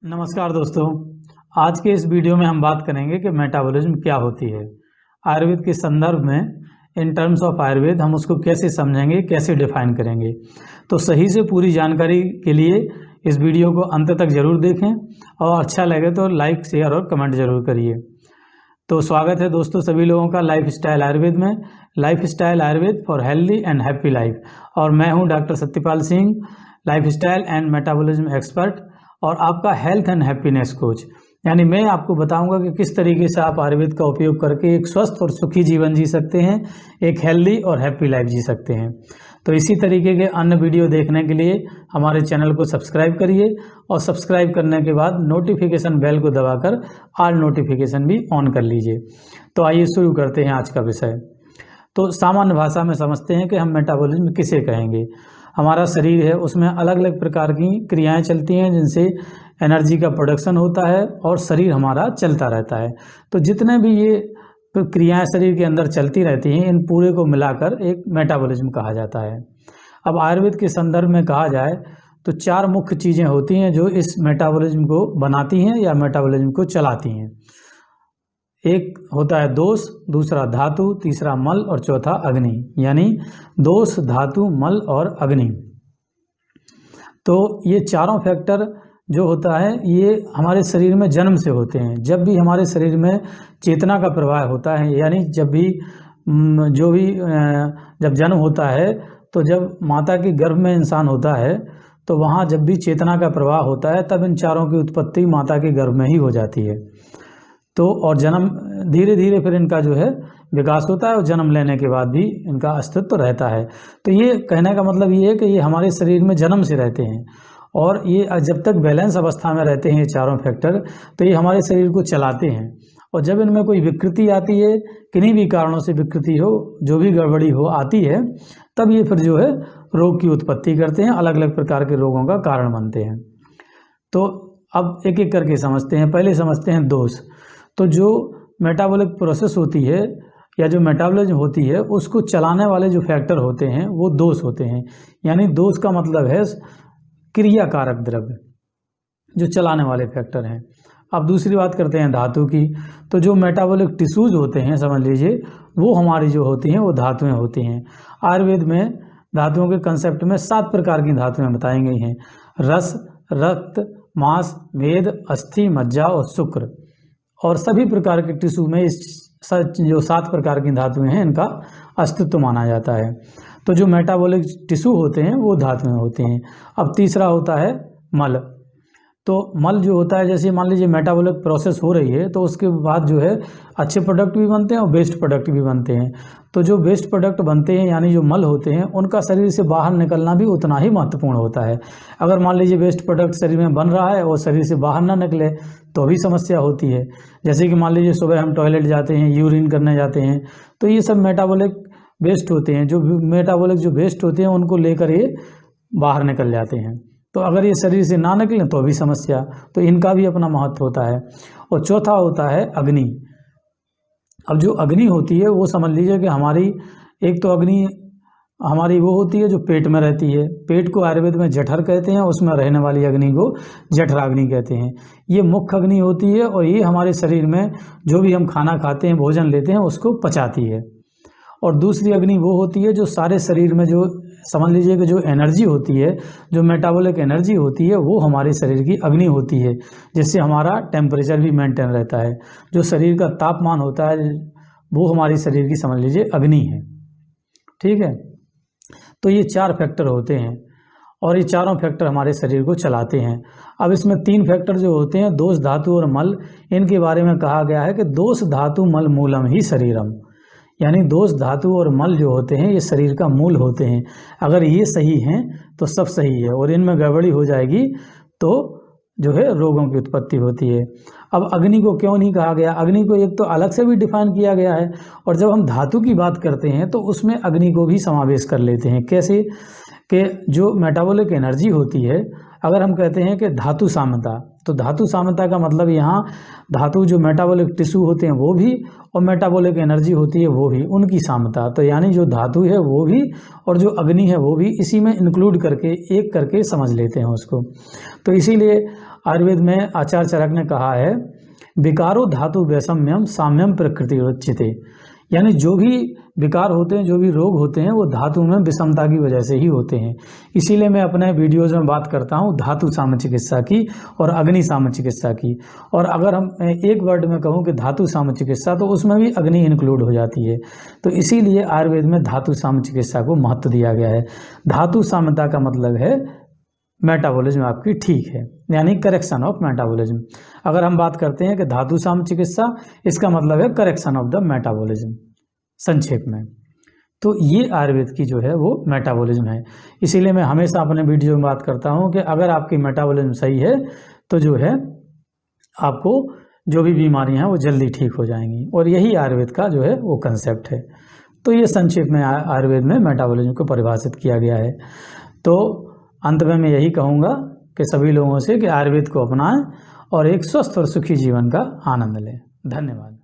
नमस्कार दोस्तों, आज के इस वीडियो में हम बात करेंगे कि मेटाबॉलिज्म क्या होती है। आयुर्वेद के संदर्भ में इन टर्म्स ऑफ आयुर्वेद हम उसको कैसे समझेंगे, कैसे डिफाइन करेंगे। तो सही से पूरी जानकारी के लिए इस वीडियो को अंत तक ज़रूर देखें और अच्छा लगे तो लाइक, शेयर और कमेंट ज़रूर करिए। तो स्वागत है दोस्तों सभी लोगों का लाइफ स्टाइल आयुर्वेद में। Life style Ayurveda for healthy and happy life. और मैं हूँ doctor Satyapal Singh, life style and metabolism expert और आपका हेल्थ एंड हैप्पीनेस कोच। यानी मैं आपको बताऊंगा कि किस तरीके से आप आयुर्वेद का उपयोग करके एक स्वस्थ और सुखी जीवन जी सकते हैं, एक हेल्दी और हैप्पी लाइफ जी सकते हैं। तो इसी तरीके के अन्य वीडियो देखने के लिए हमारे चैनल को सब्सक्राइब करिए और सब्सक्राइब करने के बाद नोटिफिकेशन बेल को दबाकर ऑल नोटिफिकेशन भी ऑन कर लीजिए। तो आइए शुरू करते हैं आज का विषय। तो सामान्य भाषा में समझते हैं कि हम मेटाबॉलिज्म किसे कहेंगे। हमारा शरीर है, उसमें अलग अलग प्रकार की क्रियाएं चलती हैं जिनसे एनर्जी का प्रोडक्शन होता है और शरीर हमारा चलता रहता है। तो जितने भी ये क्रियाएं शरीर के अंदर चलती रहती हैं, इन पूरे को मिलाकर एक मेटाबॉलिज्म कहा जाता है। अब आयुर्वेद के संदर्भ में कहा जाए तो चार मुख्य चीज़ें होती हैं जो इस मेटाबॉलिज्म को बनाती हैं या मेटाबॉलिज्म को चलाती हैं। एक होता है दोष, दूसरा धातु, तीसरा मल और चौथा अग्नि। यानी दोष, धातु, मल और अग्नि। तो ये चारों फैक्टर जो होता है ये हमारे शरीर में जन्म से होते हैं। जब भी हमारे शरीर में चेतना का प्रवाह होता है, यानी जब जन्म होता है, तो जब माता के गर्भ में इंसान होता है तो वहाँ जब भी चेतना का प्रवाह होता है तब इन चारों की उत्पत्ति माता के गर्भ में ही हो जाती है। तो और जन्म धीरे धीरे फिर इनका जो है विकास होता है और जन्म लेने के बाद भी इनका अस्तित्व रहता है। तो ये कहने का मतलब ये है कि ये हमारे शरीर में जन्म से रहते हैं और ये जब तक बैलेंस अवस्था में रहते हैं ये चारों फैक्टर, तो ये हमारे शरीर को चलाते हैं। और जब इनमें कोई विकृति आती है, किन्हीं भी कारणों से विकृति हो, जो भी गड़बड़ी हो आती है, तब ये फिर जो है रोग की उत्पत्ति करते हैं, अलग अलग प्रकार के रोगों का कारण बनते हैं। तो अब एक एक करके समझते हैं। पहले समझते हैं दोष। तो जो मेटाबॉलिक प्रोसेस होती है या जो मेटाबॉलिज्म होती है, उसको चलाने वाले जो फैक्टर होते हैं वो दोष होते हैं। यानी दोष का मतलब है क्रियाकारक द्रव्य, जो चलाने वाले फैक्टर हैं। अब दूसरी बात करते हैं धातु की। तो जो मेटाबॉलिक टिश्यूज होते हैं, समझ लीजिए, वो हमारी जो होती हैं वो धातुएं होती हैं। आयुर्वेद में धातुओं के कंसेप्ट में 7 प्रकार की धातुएं बताई गई हैं: रस, रक्त, मांस, मेद, अस्थि, मज्जा और शुक्र। और सभी प्रकार के टिश्यू में इस जो 7 प्रकार की धातुएं हैं इनका अस्तित्व माना जाता है। तो जो मेटाबॉलिक टिश्यू होते हैं वो धातुएं होती हैं। अब तीसरा होता है मल। तो मल जो होता है, जैसे मान लीजिए मेटाबॉलिक प्रोसेस हो रही है तो उसके बाद जो है अच्छे प्रोडक्ट भी बनते हैं और वेस्ट प्रोडक्ट भी बनते हैं। तो जो वेस्ट प्रोडक्ट बनते हैं यानी जो मल होते हैं, उनका शरीर से बाहर निकलना भी उतना ही महत्वपूर्ण होता है। अगर मान लीजिए वेस्ट प्रोडक्ट शरीर में बन रहा है और शरीर से बाहर ना निकले तो भी समस्या होती है। जैसे कि मान लीजिए सुबह हम टॉयलेट जाते हैं, यूरिन करने जाते हैं, तो ये सब मेटाबॉलिक वेस्ट होते हैं। जो मेटाबॉलिक जो वेस्ट होते हैं उनको लेकर ये बाहर निकल जाते हैं। तो अगर ये शरीर से ना निकलें तो भी समस्या। तो इनका भी अपना महत्व होता है। और चौथा होता है अग्नि। अब जो अग्नि होती है वो समझ लीजिए कि हमारी एक तो अग्नि हमारी वो होती है जो पेट में रहती है। पेट को आयुर्वेद में जठर कहते हैं, उसमें रहने वाली अग्नि को जठराग्नि कहते हैं। ये मुख्य अग्नि होती है और ये हमारे शरीर में जो भी हम खाना खाते हैं, भोजन लेते हैं, उसको पचाती है। और दूसरी अग्नि वो होती है जो सारे शरीर में जो समझ लीजिए कि जो एनर्जी होती है, जो मेटाबॉलिक एनर्जी होती है, वो हमारे शरीर की अग्नि होती है, जिससे हमारा टेम्परेचर भी मेंटेन रहता है। जो शरीर का तापमान होता है वो हमारी शरीर की समझ लीजिए अग्नि है। ठीक है। तो ये 4 फैक्टर होते हैं और ये चारों फैक्टर हमारे शरीर को चलाते हैं। अब इसमें 3 फैक्टर जो होते हैं, दोष, धातु और मल, इनके बारे में कहा गया है कि दोष, धातु, मल मूलम ही शरीरम। यानी दोष, धातु और मल जो होते हैं ये शरीर का मूल होते हैं। अगर ये सही हैं तो सब सही है, और इनमें गड़बड़ी हो जाएगी तो जो है रोगों की उत्पत्ति होती है। अब अग्नि को क्यों नहीं कहा गया? अग्नि को एक तो अलग से भी डिफाइन किया गया है, और जब हम धातु की बात करते हैं तो उसमें अग्नि को भी समावेश कर लेते हैं। कैसे? कि जो मेटाबॉलिक एनर्जी होती है, अगर हम कहते हैं कि धातु साम्यता, तो धातु साम्यता का मतलब यहाँ धातु जो मेटाबॉलिक टिश्यू होते हैं वो भी और मेटाबॉलिक एनर्जी होती है वो भी, उनकी साम्यता। तो यानी जो धातु है वो भी और जो अग्नि है वो भी इसी में इंक्लूड करके एक करके समझ लेते हैं उसको। तो इसीलिए आयुर्वेद में आचार्य चरक ने कहा है, विकारो धातु वैषम्यम साम्यम प्रकृति उच्यते, यानी जो भी विकार होते हैं, जो भी रोग होते हैं, वो धातु में विषमता की वजह से ही होते हैं। इसीलिए मैं अपने वीडियोज़ में बात करता हूँ धातु साम चिकित्सा की और अग्नि साम चिकित्सा की। और अगर हम एक वर्ड में कहूँ कि धातु साम चिकित्सा, तो उसमें भी अग्नि इंक्लूड हो जाती है। तो इसीलिए आयुर्वेद में धातु साम चिकित्सा को महत्व दिया गया है। धातु साम्यता का मतलब है मेटाबॉलिज्म आपकी ठीक है, यानी करेक्शन ऑफ मेटाबॉलिज्म। अगर हम बात करते हैं कि धातु साम चिकित्सा, इसका मतलब है करेक्शन ऑफ द मेटाबॉलिज्म संक्षेप में। तो ये आयुर्वेद की जो है वो मेटाबॉलिज्म है। इसीलिए मैं हमेशा अपने वीडियो में बात करता हूँ कि अगर आपकी मेटाबॉलिज्म सही है तो जो है आपको जो भी बीमारियाँ हैं वो जल्दी ठीक हो जाएंगी, और यही आयुर्वेद का जो है वो कंसेप्ट है। तो ये संक्षेप में आयुर्वेद में मेटाबॉलिज्म को परिभाषित किया गया है। तो अंत में मैं यही कहूँगा कि सभी लोगों से कि आयुर्वेद को अपनाएं और एक स्वस्थ और सुखी जीवन का आनंद लें। धन्यवाद।